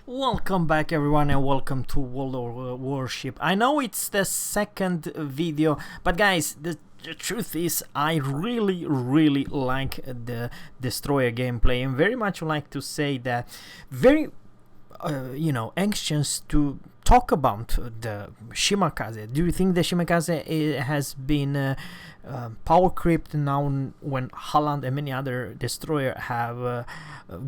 Welcome back everyone and welcome to World of Warship. I know it's the second video, but guys, the truth is I really like the destroyer gameplay and very much like to say that very anxious to talk about the Shimakaze. Do you think the Shimakaze has been power creeped now when Holland and many other destroyers have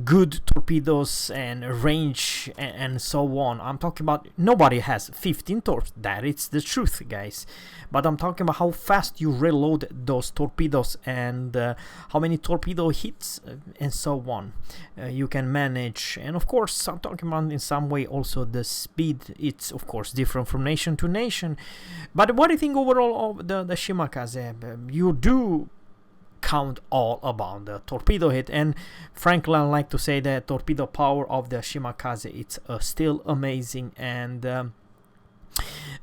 good torpedoes and range and so on? I'm talking about nobody has 15 torps. That it's the truth, guys. But I'm talking about how fast you reload those torpedoes and how many torpedo hits and so on you can manage. And of course, I'm talking about in some way also the speed. It's of course different from nation to nation. But what do you think overall of the Shimakaze? You do count all about the torpedo hit, and frankly I like to say that torpedo power of the Shimakaze, it's still amazing, and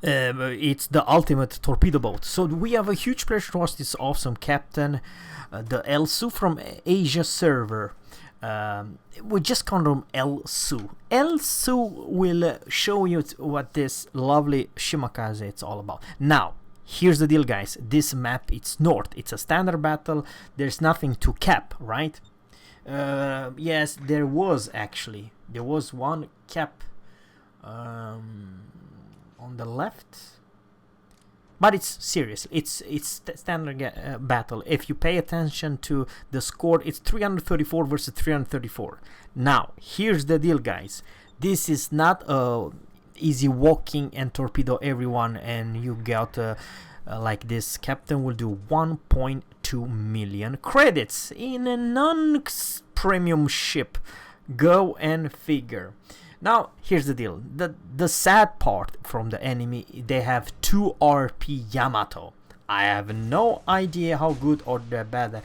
it's the ultimate torpedo boat. So we have a huge pleasure to watch this awesome captain, the Elsu from Asia server. We just call him Elsu. Elsu will show you what this lovely Shimakaze it's all about. Now, here's the deal, guys. This map, it's north. It's a standard battle. There's nothing to cap, right? Yes, there was one cap on the left, but it's serious. It's standard battle. If you pay attention to the score, it's 334 versus 334. Now, here's the deal, guys. This is not a easy walking and torpedo everyone and you got like this. Captain will do 1.2 million credits in a non-premium ship. Go and figure. Now here's the deal. The sad part from the enemy, they have 2 RP Yamato. I have no idea how good or bad,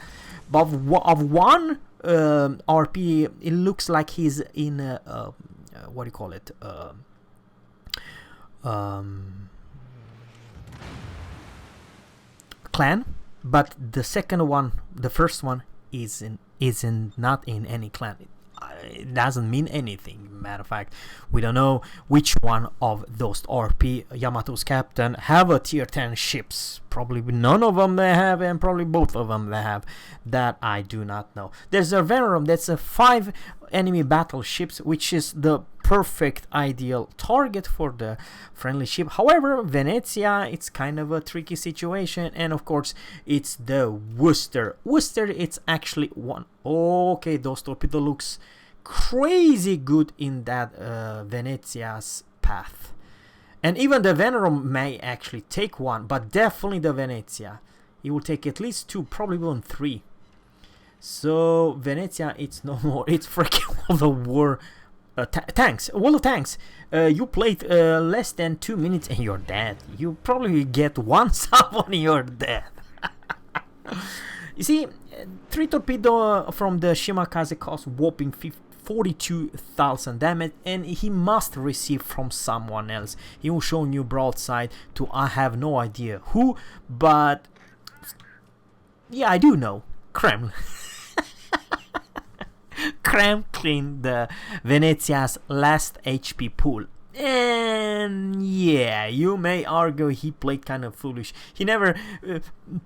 but of one RP it looks like he's in what do you call it, clan, but the first one isn't not in any clan. It doesn't mean anything. Matter of fact, we don't know which one of those RP Yamato's captain have a tier 10 ships. Probably none of them they have, and probably both of them they have. That I do not know. There's a Venom that's a 5 enemy battleships, which is the perfect ideal target for the friendly ship. However, Venezia, it's kind of a tricky situation, and of course it's the Worcester. It's actually one. Okay, those torpedo looks crazy good in that Venezia's path, and even the Venom may actually take one, but definitely the Venezia, it will take at least 2, probably even 3. So Venezia, it's no more. It's freaking World of War tanks. World of Tanks. You played less than 2 minutes and you're dead. You probably get one someone and you're dead. You see, 3 torpedo from the Shimakaze cost whopping 42,000 damage, and he must receive from someone else. He will show you broadside to I have no idea who, but yeah, I do know. Kremlin. Krem cleaned the Venezia's last HP pool. And yeah, you may argue he played kind of foolish. He never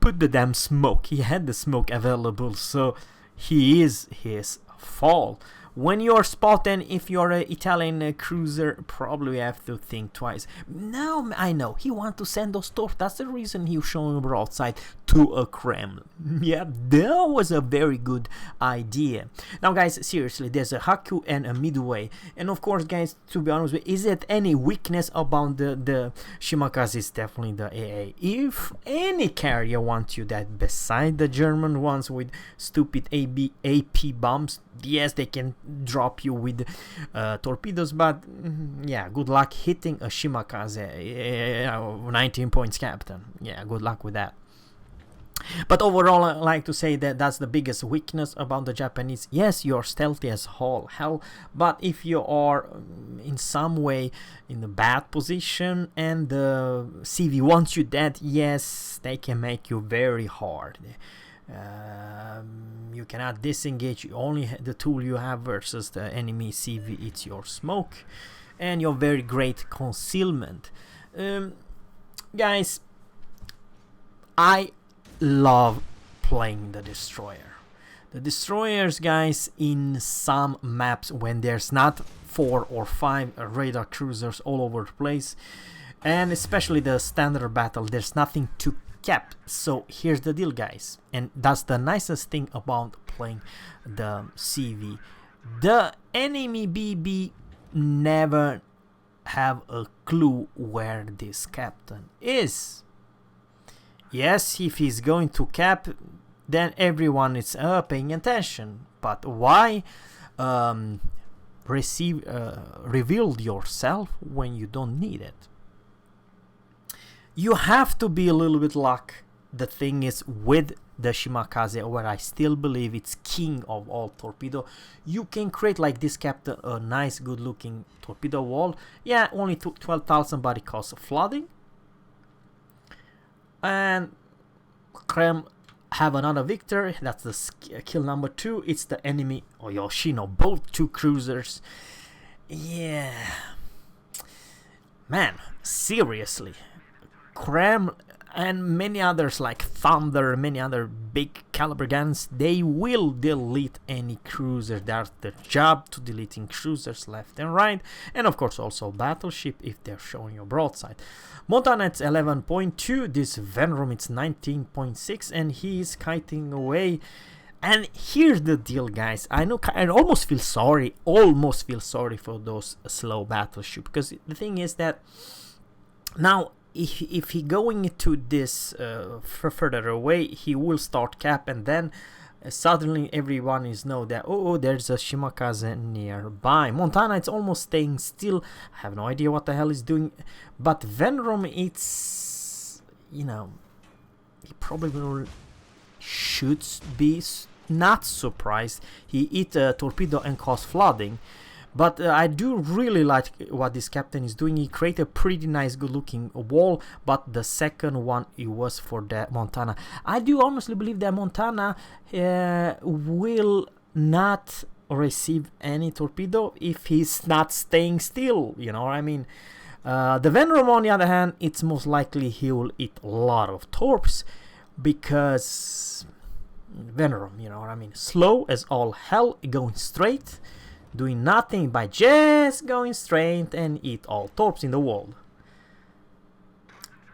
put the damn smoke. He had the smoke available, so he is his fault. When you're spotting, if you're an Italian cruiser, probably have to think twice. Now I know he wants to send those torps. That's the reason he was showing broadside to a Kremlin. Yeah, that was a very good idea. Now, guys, seriously, there's a Haku and a Midway, and of course, guys, to be honest with you, is it any weakness about the Shimakaze? Is definitely the AA. If any carrier wants you that beside the German ones with stupid AP bombs, yes, they can drop you with torpedoes, but yeah, good luck hitting a Shimakaze 19 points captain. Yeah, good luck with that. But overall, I like to say that that's the biggest weakness about the Japanese. Yes, you're stealthy as hell, but if you are in some way in a bad position and the CV wants you dead, yes, they can make you very hard. You cannot disengage. Only the tool you have versus the enemy CV, it's your smoke and your very great concealment. Guys, I love playing the destroyer. The destroyers, guys, in some maps when there's not 4 or 5 radar cruisers all over the place, and especially the standard battle, there's nothing to cap. So here's the deal, guys, and that's the nicest thing about playing the CV. The enemy BB never have a clue where this captain is. Yes, if he's going to cap, then everyone is paying attention. But why reveal yourself when you don't need it? You have to be a little bit lucky. The thing is, with the Shimakaze, where I still believe it's king of all torpedo, you can create like this captain a nice good looking torpedo wall. Yeah, only took 12,000, but it costs flooding. And Krem have another victory. That's the kill number 2. It's the enemy Yoshino, both 2 cruisers. Yeah, man, seriously, Krem and many others like Thunder, many other big caliber guns, they will delete any cruiser. That's their job, to deleting cruisers left and right, and of course also battleship if they're showing you broadside. Montana it's 11.2, this Venom it's 19.6, and he's kiting away. And here's the deal, guys. I know I almost feel sorry for those slow battleship, because the thing is that now if he going to this further away, he will start cap, and then suddenly everyone is know that oh, there's a Shimakaze nearby. Montana it's almost staying still. I have no idea what the hell he's doing, but Venom, it's, you know, he probably should be not surprised. He eat a torpedo and cause flooding. But I do really like what this captain is doing. He created a pretty nice good looking wall, but the second one, it was for the Montana. I do honestly believe that Montana will not receive any torpedo if he's not staying still, you know what I mean. The Venom, on the other hand, it's most likely he will eat a lot of torps, because Venom, you know what I mean, slow as all hell, going straight, doing nothing by just going straight and eat all torps in the world.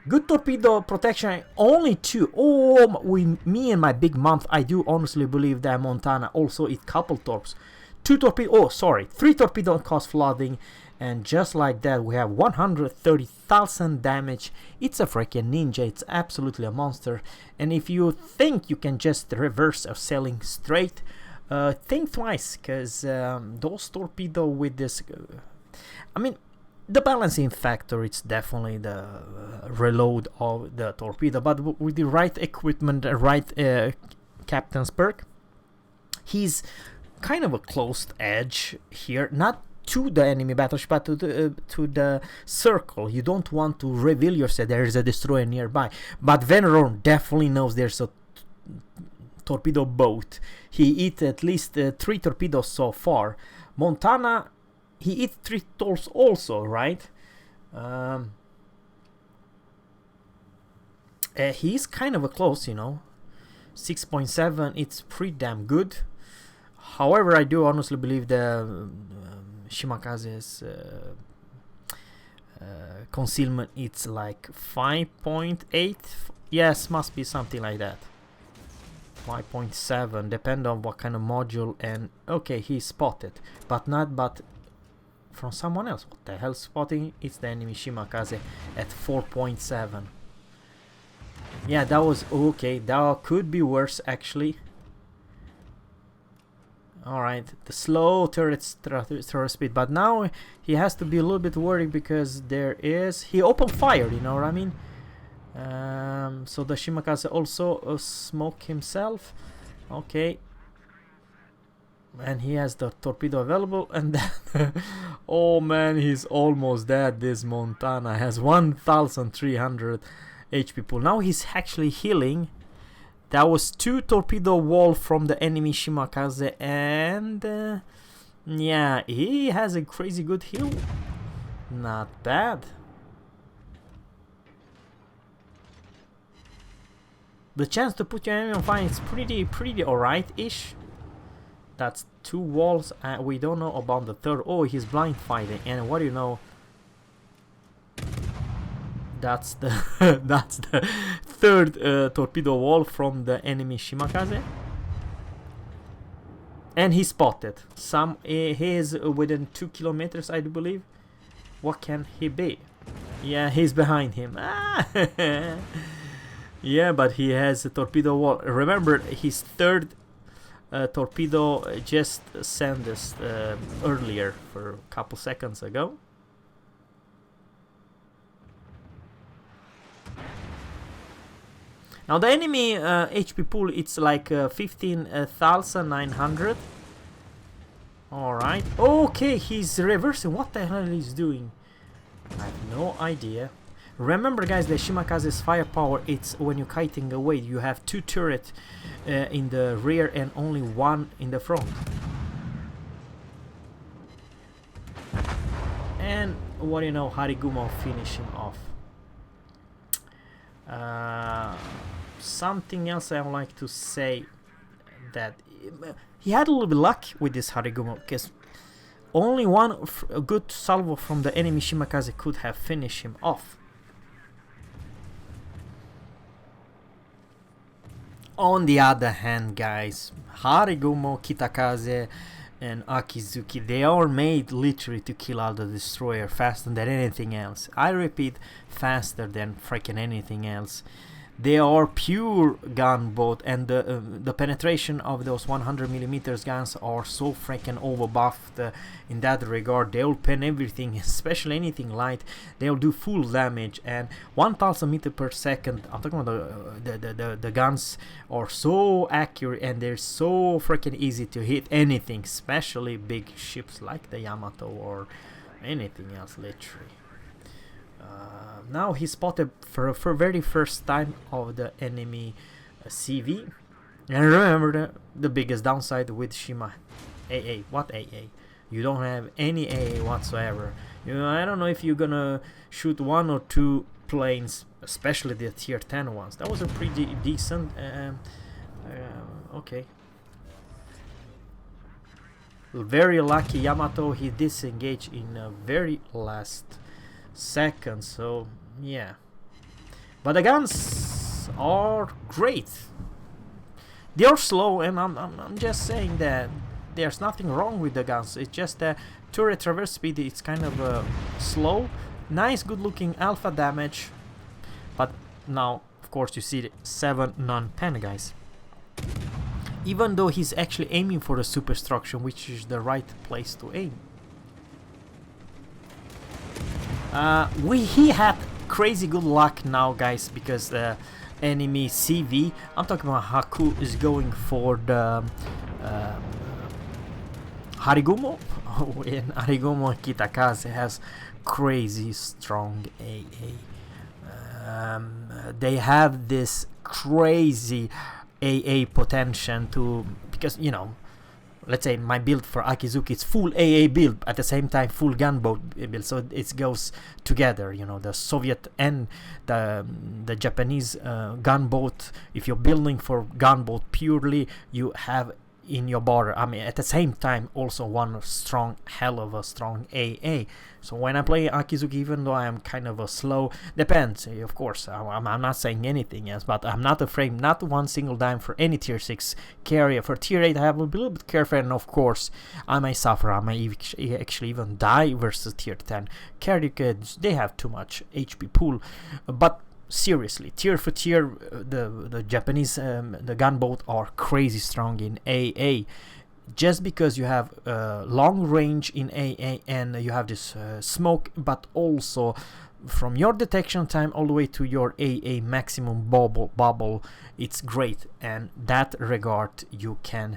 Good torpedo protection, only 2. Oh, with me and my big mouth, I do honestly believe that Montana also eat couple torps. 3 torpedo cause flooding, and just like that we have 130,000 damage. It's a freaking ninja, it's absolutely a monster. And if you think you can just reverse or sailing straight, think twice, because those torpedo with this, I mean, the balancing factor, it's definitely the reload of the torpedo, but with the right equipment, the right captain's perk, he's kind of a closed edge here, not to the enemy battleship, but to the circle. You don't want to reveal yourself there is a destroyer nearby, but Venom definitely knows there's a torpedo boat. He eat at least 3 torpedoes so far. Montana, he eat 3 torps also, right? He's kind of a close, you know. 6.7, it's pretty damn good. However, I do honestly believe the Shimakaze's concealment, it's like 5.8. Yes, must be something like that. 5.7, depend on what kind of module. And okay, he's spotted, but from someone else. What the hell spotting? It's the enemy Shimakaze at 4.7. Yeah, that was okay. That could be worse actually. Alright, the slow turret speed, but now he has to be a little bit worried, because he opened fire, you know what I mean. So the Shimakaze also smoke himself. Okay, and he has the torpedo available, and then oh man, he's almost dead. This Montana has 1,300 HP pool. Now he's actually healing. That was 2 torpedo wall from the enemy Shimakaze, and yeah, he has a crazy good heal. Not bad. The chance to put your enemy on fire is pretty alright-ish. That's 2 walls. We don't know about the third. Oh, he's blind fighting, and what do you know? That's the that's the third torpedo wall from the enemy Shimakaze. And he spotted. He is within 2 kilometers, I do believe. What can he be? Yeah, he's behind him. Yeah, but he has a torpedo wall. Remember, his third torpedo just sent us earlier, for a couple seconds ago. Now the enemy HP pool, it's like 15,900. Alright. Okay, he's reversing. What the hell is he doing? I have no idea. Remember, guys, the Shimakaze's firepower, it's when you're kiting away, you have 2 turrets in the rear and only 1 in the front. And what do you know, Harigumo finish him off. Something else I would like to say, that he had a little bit luck with this Harigumo, because only one good salvo from the enemy Shimakaze could have finished him off. On the other hand, guys, Harigumo, Kitakaze and Akizuki, they are made literally to kill out the destroyer faster than anything else. I repeat, faster than freaking anything else. They are pure gunboat, and the penetration of those 100mm guns are so freaking overbuffed in that regard. They'll pen everything, especially anything light. They'll do full damage, and 1000 meters per second. I'm talking about the guns are so accurate, and they're so freaking easy to hit anything, especially big ships like the Yamato or anything else, literally. Now he spotted for very first time of the enemy CV. And remember the biggest downside with Shima AA. What AA? You don't have any AA whatsoever. I don't know if you're gonna shoot 1 or 2 planes, especially the tier 10 ones. That was a pretty decent. Okay. Very lucky Yamato. He disengaged in a very last second, so yeah. But the guns are great. They are slow, and I'm just saying that there's nothing wrong with the guns. It's just that turret traverse speed, it's kind of slow. Nice, good looking alpha damage. But now, of course, you see the 7 non-10, guys. Even though he's actually aiming for the superstructure, which is the right place to aim. He had crazy good luck now, guys, because the enemy CV, I'm talking about Haku, is going for the Harigumo. And Harigumo Kitakaze has crazy strong AA. They have this crazy AA potential to, because let's say my build for Akizuki is full AA build, at the same time full gunboat build, so it goes together. The Soviet and the Japanese gunboat. If you're building for gunboat purely, you have in your border, I mean, at the same time also one strong, hell of a strong AA. So when I play Akizuki, even though I am kind of a slow, depends, of course, I'm not saying anything else, but I'm not afraid, not one single dime for any tier 6 carrier. For tier 8 I have to be a little bit careful, and of course I may suffer, I may actually even die versus tier 10 carriers. They have too much HP pool. But seriously, tier for tier, the Japanese the gunboat are crazy strong in AA, just because you have long range in AA, and you have this smoke, but also from your detection time all the way to your AA maximum bubble, it's great. And that regard, you can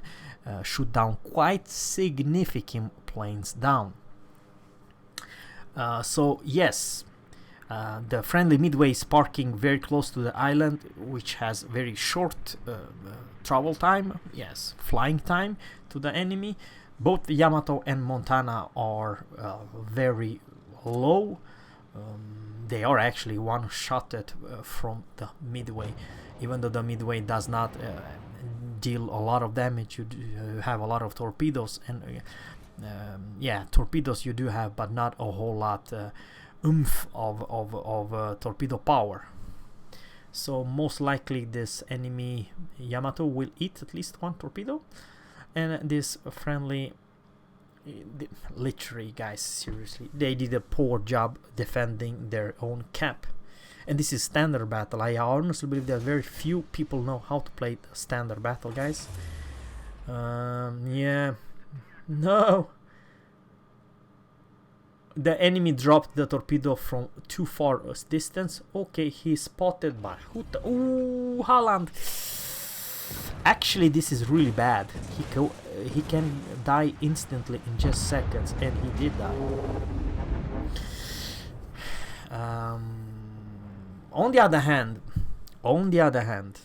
shoot down quite significant planes down. So yes, The friendly Midway is parking very close to the island, which has very short travel time, yes, flying time to the enemy. Both Yamato and Montana are very low. They are actually one-shotted from the Midway, even though the Midway does not deal a lot of damage. You have a lot of torpedoes, and yeah, torpedoes you do have, but not a whole lot oomph of torpedo power. So most likely this enemy Yamato will eat at least one torpedo, and this friendly, literally guys, seriously, they did a poor job defending their own cap. And this is standard battle. I honestly believe that very few people know how to play the standard battle, guys. Yeah, no, the enemy dropped the torpedo from too far a distance. Okay, he's spotted by Huta. Ooh, Holland. Actually, this is really bad. He can die instantly in just seconds, and he did die. On the other hand,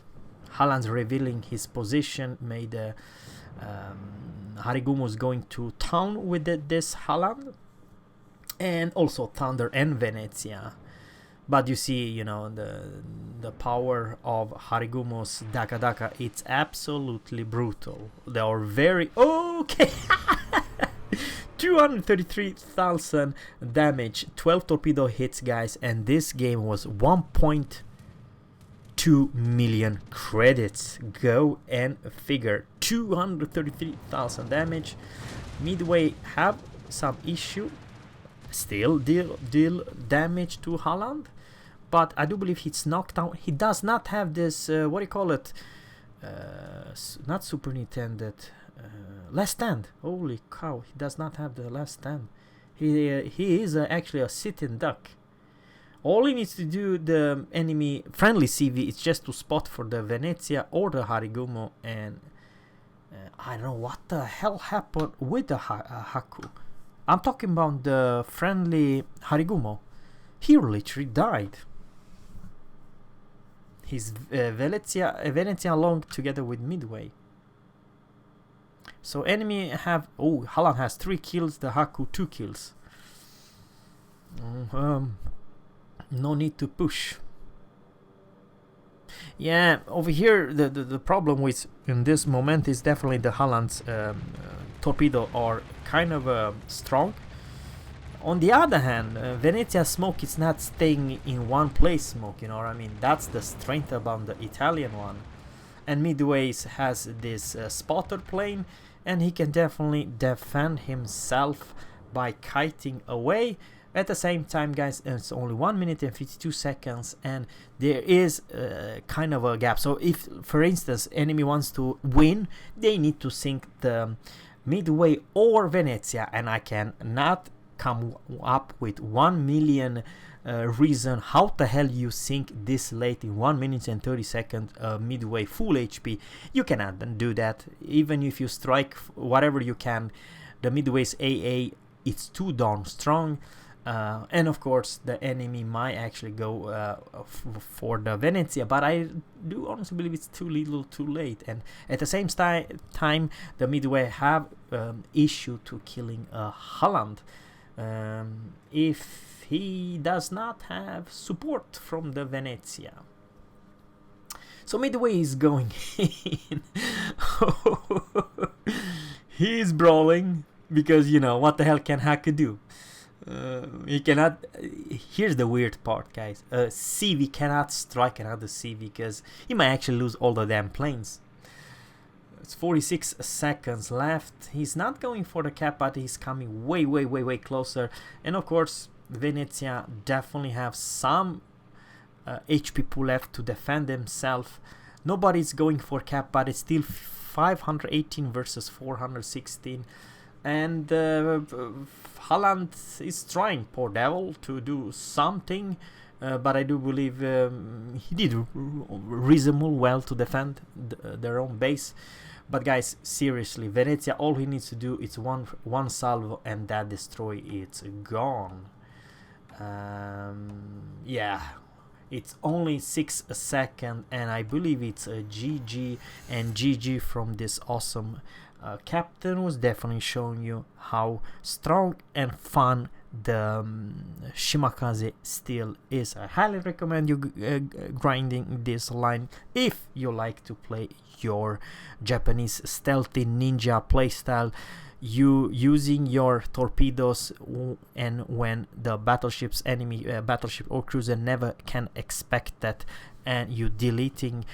Holland's revealing his position made Harigumo's going to town with this Holland, and also Thunder and Venezia. But you see, you know, the power of Harigumo's Daka Daka, it's absolutely brutal. They are very okay. 233,000 damage, 12 torpedo hits, guys, and this game was 1.2 million credits. Go and figure. 233,000 damage. Midway have some issue, still deal damage to Holland, but I do believe he's knocked out. He does not have this what do you call it, not superintendent, last stand. Holy cow, he does not have the last stand. He is actually a sitting duck. All he needs to do, the enemy friendly CV, is just to spot for the Venezia or the Harigumo, and I don't know what the hell happened with the Haku. I'm talking about the friendly Harigumo. He literally died. His Venezia along together with Midway. So enemy have, oh, Holland has 3 kills, the Haku 2 kills. No need to push. Yeah, over here the problem with in this moment is definitely the Holland's torpedo are kind of strong. On the other hand, Venezia smoke is not staying in one place smoke, you know what I mean? That's the strength about the Italian one. And Midway has this spotter plane, and he can definitely defend himself by kiting away. At the same time, guys, it's only 1 minute and 52 seconds, and there is kind of a gap. So if, for instance, enemy wants to win, they need to sink the Midway or Venezia, and I cannot come up with 1 million reason how the hell you sink this late in 1 minute and 30 seconds Midway full HP. You cannot do that. Even if you strike whatever you can, the Midway's AA, it's too darn strong. And of course the enemy might actually go for the Venezia, but I do honestly believe it's too little too late. And at the same time the Midway have issue to killing Holland if he does not have support from the Venezia. So Midway is going in. He's brawling because, you know, what the hell can Haku do? He cannot. Here's the weird part, guys. CV cannot strike another CV because he might actually lose all the damn planes. It's 46 seconds left. He's not going for the cap, but he's coming way closer. And of course, Venezia definitely have some HP pool left to defend themselves. Nobody's going for cap, but it's still 518 versus 416. And Holland is trying, poor devil, to do something, but I do believe he did reasonable well to defend their own base. But guys, seriously, Venezia, all he needs to do is one salvo, and that destroy it's gone. Yeah, it's only 6 seconds, and I believe it's a GG, and GG from this awesome captain was definitely showing you how strong and fun the Shimakaze Still is. I highly recommend you grinding this line if you like to play your Japanese stealthy ninja playstyle, you using your torpedoes, and when the battleships enemy battleship or cruiser never can expect that, and you deleting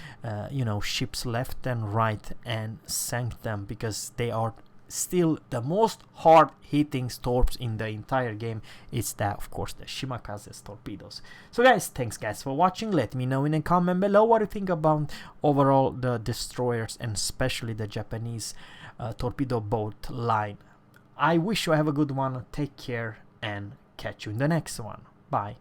ships left and right and sank them, because they are still the most hard hitting torps in the entire game. It's that, of course, the Shimakaze's torpedoes. So guys, thanks guys for watching. Let me know in a comment below what you think about overall the destroyers, and especially the Japanese torpedo boat line. I wish you have a good one. Take care and catch you in the next one. Bye.